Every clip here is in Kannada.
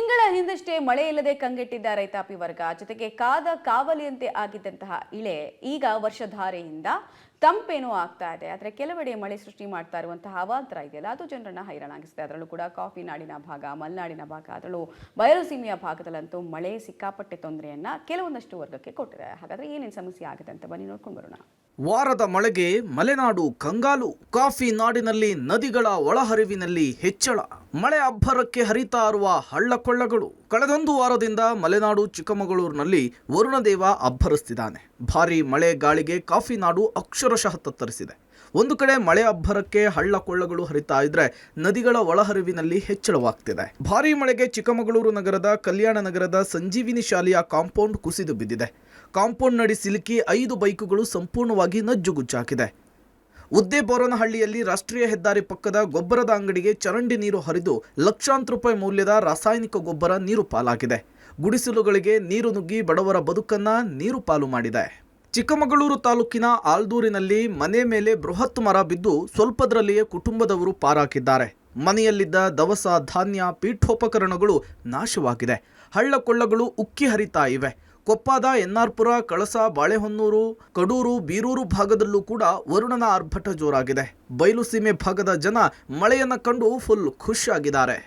ತಿಂಗಳ ಹಿಂದಷ್ಟೇ ಮಳೆ ಇಲ್ಲದೆ ಕಂಗೆಟ್ಟಿದ್ದ ರೈತಾಪಿ ವರ್ಗ ಜೊತೆಗೆ ಕಾದ ಕಾವಲಿಯಂತೆ ಆಗಿದ್ದಂತಹ ಇಳೆ ಈಗ ವರ್ಷಧಾರೆಯಿಂದ ತಂಪೇನೋ ಆಗ್ತಾ ಇದೆ. ಆದರೆ ಕೆಲವೆಡೆ ಮಳೆ ಸೃಷ್ಟಿ ಮಾಡ್ತಾ ಇರುವಂತಹ ಅವಾಂತರ ಇದೆಯಲ್ಲ, ಅದು ಜನರನ್ನ ಹೈರಾಣಾಗಿಸಿದೆ. ಅದರಲ್ಲೂ ಕೂಡ ಕಾಫಿ ನಾಡಿನ ಭಾಗ, ಮಲೆನಾಡಿನ ಭಾಗ, ಅದರಲ್ಲೂ ಬಯಲುಸೀಮೆಯ ಭಾಗದಲ್ಲಂತೂ ಮಳೆ ಸಿಕ್ಕಾಪಟ್ಟೆ ತೊಂದರೆಯನ್ನ ಕೆಲವೊಂದಷ್ಟು ವರ್ಗಕ್ಕೆ ಕೊಟ್ಟಿದೆ. ಹಾಗಾದ್ರೆ ಏನೇನು ಸಮಸ್ಯೆ ಆಗಿದೆ ಅಂತ ಬನ್ನಿ ನೋಡ್ಕೊಂಡು ಬರೋಣ. ವಾರದ ಮಳೆಗೆ ಮಲೆನಾಡು ಕಂಗಾಲು. ಕಾಫಿ ನಾಡಿನಲ್ಲಿ ನದಿಗಳ ಒಳಹರಿವಿನಲ್ಲಿ ಹೆಚ್ಚಳ. ಮಳೆ ಅಬ್ಬರಕ್ಕೆ ಹರಿತಾ ಇರುವ ಹಳ್ಳಕೊಳ್ಳಗಳು. ಕಳೆದೊಂದು ವಾರದಿಂದ ಮಲೆನಾಡು ಚಿಕ್ಕಮಗಳೂರಿನಲ್ಲಿ ವರುಣದೇವ ಅಬ್ಬರಿಸ್ತಿದ್ದಾನೆ. ಭಾರೀ ಮಳೆ ಗಾಳಿಗೆ ಕಾಫಿ ನಾಡು ಅಕ್ಷರಶಃ ತತ್ತರಿಸಿದೆ. ಒಂದು ಕಡೆ ಮಳೆ ಅಬ್ಬರಕ್ಕೆ ಹಳ್ಳ ಕೊಳ್ಳಗಳು ಹರಿತಾ ಇದ್ರೆ ನದಿಗಳ ಒಳಹರಿವಿನಲ್ಲಿ ಹೆಚ್ಚಳವಾಗ್ತಿದೆ. ಭಾರೀ ಮಳೆಗೆ ಚಿಕ್ಕಮಗಳೂರು ನಗರದ ಕಲ್ಯಾಣ ನಗರದ ಸಂಜೀವಿನಿ ಶಾಲೆಯ ಕಾಂಪೌಂಡ್ ಕುಸಿದು ಬಿದ್ದಿದೆ. ಕಾಂಪೌಂಡ್ ನಡಿ ಸಿಲುಕಿ 5 ಬೈಕುಗಳು ಸಂಪೂರ್ಣವಾಗಿ ನಜ್ಜುಗುಜ್ಜಾಕಿದೆ. ಉದ್ದೇಬೋರನಹಳ್ಳಿಯಲ್ಲಿ ರಾಷ್ಟ್ರೀಯ ಹೆದ್ದಾರಿ ಪಕ್ಕದ ಗೊಬ್ಬರದ ಅಂಗಡಿಗೆ ಚರಂಡಿ ನೀರು ಹರಿದು ಲಕ್ಷಾಂತರ ರೂಪಾಯಿ ಮೌಲ್ಯದ ರಾಸಾಯನಿಕ ಗೊಬ್ಬರ ನೀರು ಪಾಲಾಗಿದೆ. ಗುಡಿಸಲುಗಳಿಗೆ ನೀರು ನುಗ್ಗಿ ಬಡವರ ಬದುಕನ್ನ ನೀರು ಪಾಲು ಮಾಡಿದೆ. ಚಿಕ್ಕಮಗಳೂರು ತಾಲೂಕಿನ ಆಲ್ದೂರಿನಲ್ಲಿ ಮನೆ ಮೇಲೆ ಬೃಹತ್ ಮರ ಬಿದ್ದು ಸ್ವಲ್ಪದರಲ್ಲಿಯೇ ಕುಟುಂಬದವರು ಪಾರಾಕಿದ್ದಾರೆ. ಮನೆಯಲ್ಲಿದ್ದ ದವಸ ಧಾನ್ಯ ಪೀಠೋಪಕರಣಗಳು ನಾಶವಾಗಿದೆ. ಹಳ್ಳ ಕೊಳ್ಳಗಳು ಉಕ್ಕಿ ಹರಿತಾ ಇವೆ. ಕೊಪ್ಪದ ಎನ್ನಾರ್ಪುರ, ಕಳಸ, ಬಾಳೆಹೊನ್ನೂರು, ಕಡೂರು, ಬೀರೂರು ಭಾಗದಲ್ಲೂ ಕೂಡ ವರುಣನ ಆರ್ಭಟ ಜೋರಾಗಿದೆ. ಬಯಲುಸೀಮೆ ಭಾಗದ ಜನ ಮಳೆಯನ್ನ ಕಂಡು ಫುಲ್ ಖುಷಿಯಾಗಿದ್ದಾರೆ.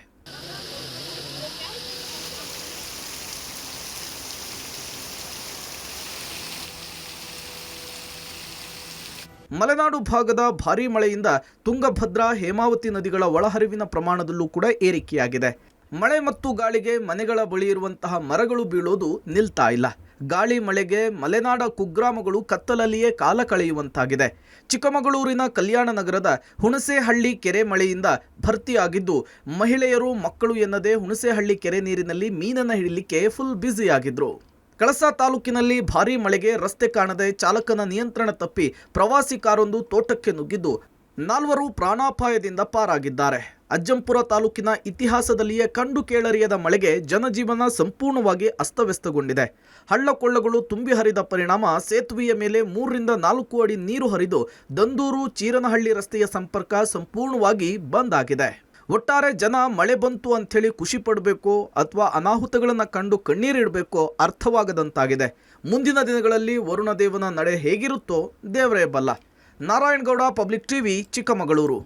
ಮಲೆನಾಡು ಭಾಗದ ಭಾರೀ ಮಳೆಯಿಂದ ತುಂಗಭದ್ರಾ, ಹೇಮಾವತಿ ನದಿಗಳ ಒಳಹರಿವಿನ ಪ್ರಮಾಣದಲ್ಲೂ ಕೂಡ ಏರಿಕೆಯಾಗಿದೆ. ಮಳೆ ಮತ್ತು ಗಾಳಿಗೆ ಮನೆಗಳ ಬಳಿ ಇರುವಂತಹ ಮರಗಳು ಬೀಳೋದು ನಿಲ್ತಾ ಇಲ್ಲ. ಗಾಳಿ ಮಳೆಗೆ ಮಲೆನಾಡ ಕುಗ್ರಾಮಗಳು ಕತ್ತಲಲ್ಲಿಯೇ ಕಾಲ ಕಳೆಯುವಂತಾಗಿದೆ. ಚಿಕ್ಕಮಗಳೂರಿನ ಕಲ್ಯಾಣ ನಗರದ ಹುಣಸೇಹಳ್ಳಿ ಕೆರೆ ಮಳೆಯಿಂದ ಭರ್ತಿಯಾಗಿದ್ದು ಮಹಿಳೆಯರು, ಮಕ್ಕಳು ಎನ್ನದೇ ಹುಣಸೇಹಳ್ಳಿ ಕೆರೆ ನೀರಿನಲ್ಲಿ ಮೀನನ್ನು ಹಿಡಿಲಿಕ್ಕೆ ಫುಲ್ ಬ್ಯುಸಿಯಾಗಿದ್ರು. ಕಳಸ ತಾಲೂಕಿನಲ್ಲಿ ಭಾರೀ ಮಳೆಗೆ ರಸ್ತೆ ಕಾಣದೆ ಚಾಲಕನ ನಿಯಂತ್ರಣ ತಪ್ಪಿ ಪ್ರವಾಸಿ ಕಾರೊಂದು ತೋಟಕ್ಕೆ ನುಗ್ಗಿದ್ದು 4 ಪ್ರಾಣಾಪಾಯದಿಂದ ಪಾರಾಗಿದ್ದಾರೆ. ಅಜ್ಜಂಪುರ ತಾಲೂಕಿನ ಇತಿಹಾಸದಲ್ಲಿಯೇ ಕಂಡು ಕೇಳರಿಯದ ಮಳೆಗೆ ಜನಜೀವನ ಸಂಪೂರ್ಣವಾಗಿ ಅಸ್ತವ್ಯಸ್ತಗೊಂಡಿದೆ. ಹಳ್ಳಕೊಳ್ಳಗಳು ತುಂಬಿ ಹರಿದ ಪರಿಣಾಮ ಸೇತುವೆಯ ಮೇಲೆ 3 ರಿಂದ 4 ಅಡಿ ನೀರು ಹರಿದು ದಂದೂರು ಚೀರನಹಳ್ಳಿ ರಸ್ತೆಯ ಸಂಪರ್ಕ ಸಂಪೂರ್ಣವಾಗಿ ಬಂದ್ ಆಗಿದೆ. ಒಟ್ಟಾರೆ ಜನ ಮಳೆ ಬಂತು ಅಂಥೇಳಿ ಖುಷಿ ಪಡಬೇಕು ಅಥವಾ ಅನಾಹುತಗಳನ್ನು ಕಂಡು ಕಣ್ಣೀರಿಡಬೇಕೋ ಅರ್ಥವಾಗದಂತಾಗಿದೆ. ಮುಂದಿನ ದಿನಗಳಲ್ಲಿ ವರುಣದೇವನ ನಡೆ ಹೇಗಿರುತ್ತೋ ದೇವರೇ ಬಲ್ಲ. Narayana Gowda, public TV, Chikkamagaluru.